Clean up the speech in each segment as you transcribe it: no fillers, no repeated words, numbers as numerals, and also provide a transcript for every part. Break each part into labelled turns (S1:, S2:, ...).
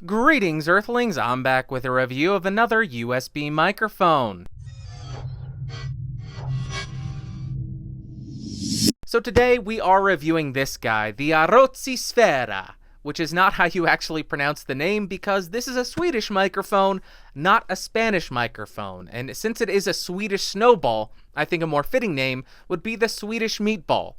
S1: Greetings, Earthlings! I'm back with a review of another USB microphone. So today we are reviewing this guy, the Arozzi Sfera, which is not how you actually pronounce the name because this is a Swedish microphone, not a Spanish microphone. And since it is a Swedish snowball, I think a more fitting name would be the Swedish meatball.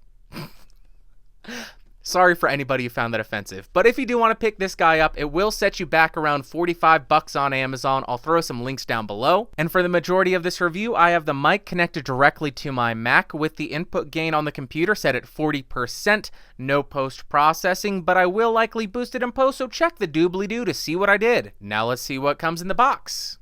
S1: Sorry for anybody who found that offensive, but if you do want to pick this guy up, it will set you back around $45 on Amazon. I'll throw some links down below. And for the majority of this review, I have the mic connected directly to my Mac with the input gain on the computer set at 40%, no post-processing, but I will likely boost it in post, so check the doobly-doo to see what I did. Now let's see what comes in the box.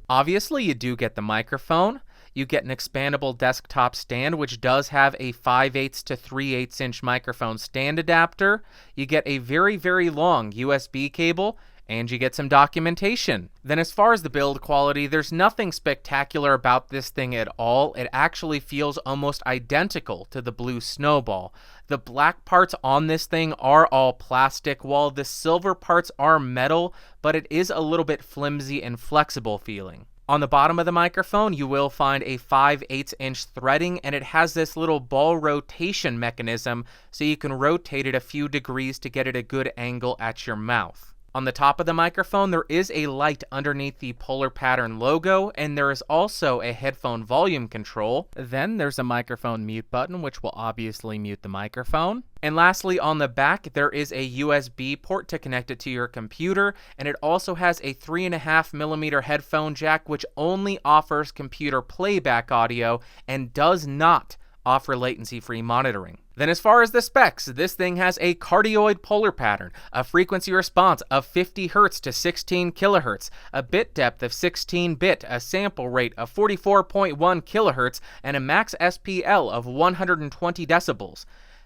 S1: Obviously, you do get the microphone. You get an expandable desktop stand, which does have a 5/8 to 3/8 inch microphone stand adapter. You get a very, very long USB cable, and you get some documentation. Then as far as the build quality, there's nothing spectacular about this thing at all. It actually feels almost identical to the Blue Snowball. The black parts on this thing are all plastic, while the silver parts are metal, but it is a little bit flimsy and flexible feeling. On the bottom of the microphone, you will find a 5/8 inch threading, and it has this little ball rotation mechanism, so you can rotate it a few degrees to get it a good angle at your mouth. On the top of the microphone, there is a light underneath the polar pattern logo, and there is also a headphone volume control. Then there's a microphone mute button, which will obviously mute the microphone. And lastly, on the back, there is a USB port to connect it to your computer, and it also has a 3.5mm headphone jack, which only offers computer playback audio and does not offer latency-free monitoring. Then as far as the specs, this thing has a cardioid polar pattern, a frequency response of 50 Hz to 16 kHz, a bit depth of 16-bit, a sample rate of 44.1 kHz, and a max SPL of 120 decibels.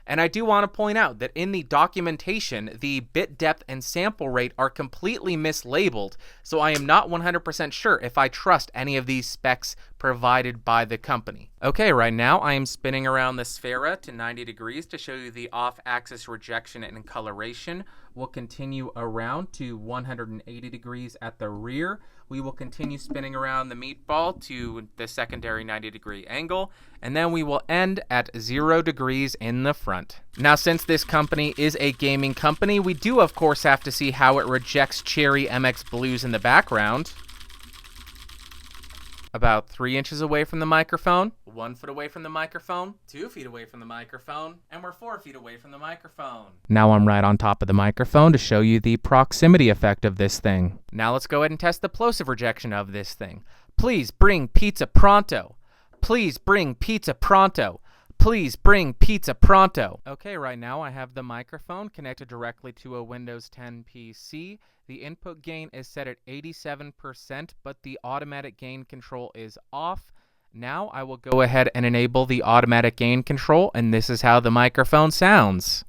S1: And I do want to point out that in the documentation, the bit depth and sample rate are completely mislabeled, so I am not 100% sure if I trust any of these specs provided by the company. Okay, right now I am spinning around the Sfera to 90 degrees to show you the off-axis rejection and coloration. We'll continue around to 180 degrees at the rear. We will continue spinning around the meatball to the secondary 90-degree angle, and then we will end at 0 degrees in the front. Now, since this company is a gaming company, we do of course have to see how it rejects Cherry MX Blues in the background. About 3 inches away from the microphone, 1 foot away from the microphone, 2 feet away from the microphone, and we're 4 feet away from the microphone. Now I'm right on top of the microphone to show you the proximity effect of this thing. Now let's go ahead and test the plosive rejection of this thing. Please bring pizza pronto. Please bring pizza pronto. Please bring pizza pronto. Okay, right now I have the microphone connected directly to a Windows 10 PC. The input gain is set at 87%, but the automatic gain control is off. Now I will go ahead and enable the automatic gain control, and this is how the microphone sounds.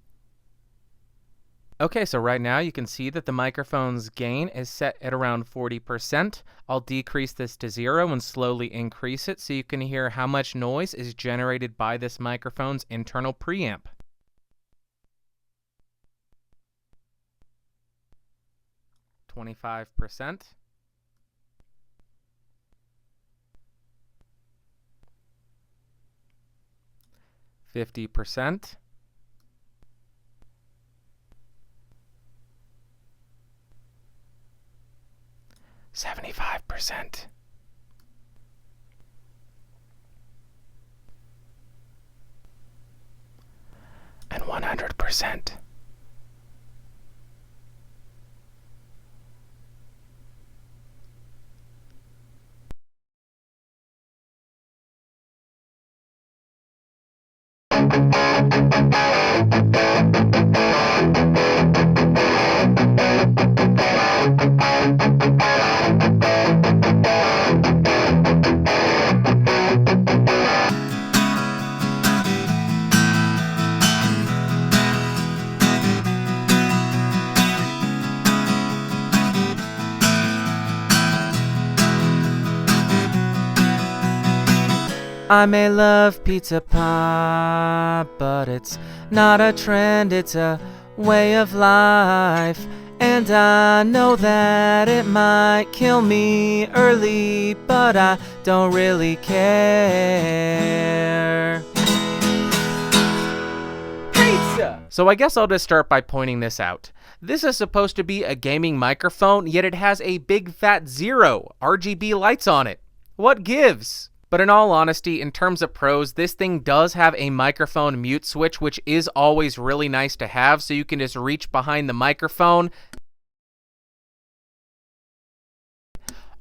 S1: Okay, so right now you can see that the microphone's gain is set at around 40%. I'll decrease this to 0 and slowly increase it so you can hear how much noise is generated by this microphone's internal preamp. %. 50%. 75%. And 100%. I may love pizza pie, but it's not a trend, it's a way of life. And I know that it might kill me early, but I don't really care. Pizza! So I guess I'll just start by pointing this out. This is supposed to be a gaming microphone, yet it has a big fat 0 RGB lights on it. What gives? But in all honesty, in terms of pros, this thing does have a microphone mute switch, which is always really nice to have, so you can just reach behind the microphone.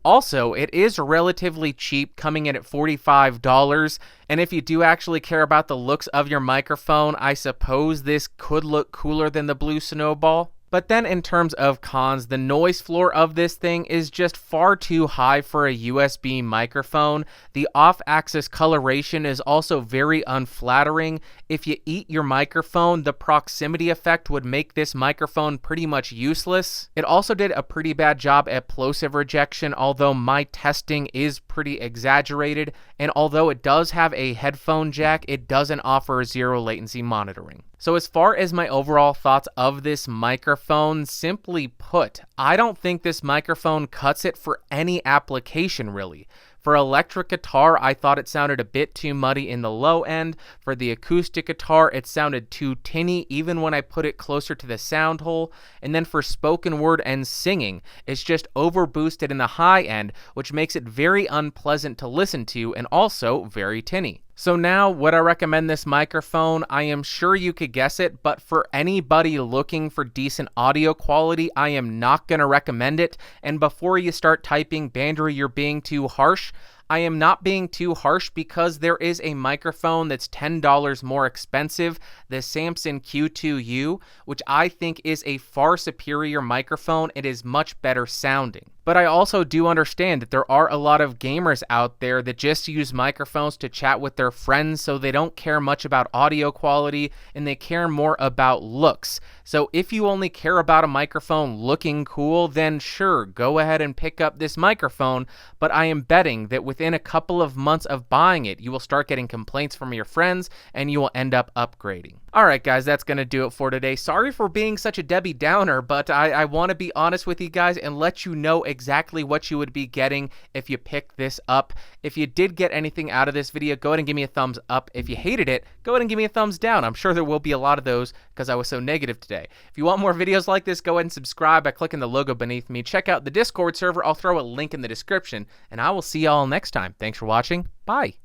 S1: Also, it is relatively cheap, coming in at $45, and if you do actually care about the looks of your microphone, I suppose this could look cooler than the Blue Snowball. But then in terms of cons, the noise floor of this thing is just far too high for a USB microphone. The off-axis coloration is also very unflattering. If you eat your microphone, the proximity effect would make this microphone pretty much useless. It also did a pretty bad job at plosive rejection, although my testing is pretty exaggerated, and although it does have a headphone jack, it doesn't offer zero latency monitoring. So as far as my overall thoughts of this microphone, simply put, I don't think this microphone cuts it for any application really. For electric guitar, I thought it sounded a bit too muddy in the low end. For the acoustic guitar, it sounded too tinny even when I put it closer to the sound hole. And then for spoken word and singing, it's just overboosted in the high end, which makes it very unpleasant to listen to and also very tinny. So now, would I recommend this microphone? I am sure you could guess it, but for anybody looking for decent audio quality, I am not going to recommend it. And before you start typing, Bandry, you're being too harsh, I am not being too harsh because there is a microphone that's $10 more expensive, the Samson Q2U, which I think is a far superior microphone. It is much better sounding. But I also do understand that there are a lot of gamers out there that just use microphones to chat with their friends, so they don't care much about audio quality and they care more about looks. So if you only care about a microphone looking cool, then sure, go ahead and pick up this microphone, but I am betting that within a couple of months of buying it, you will start getting complaints from your friends and you will end up upgrading. Alright guys, that's going to do it for today. Sorry for being such a Debbie Downer, but I want to be honest with you guys and let you know exactly what you would be getting if you pick this up. If you did get anything out of this video, go ahead and give me a thumbs up. If you hated it, go ahead and give me a thumbs down. I'm sure there will be a lot of those because I was so negative today. If you want more videos like this, go ahead and subscribe by clicking the logo beneath me. Check out the Discord server. I'll throw a link in the description, and I will see y'all next time. Thanks for watching. Bye.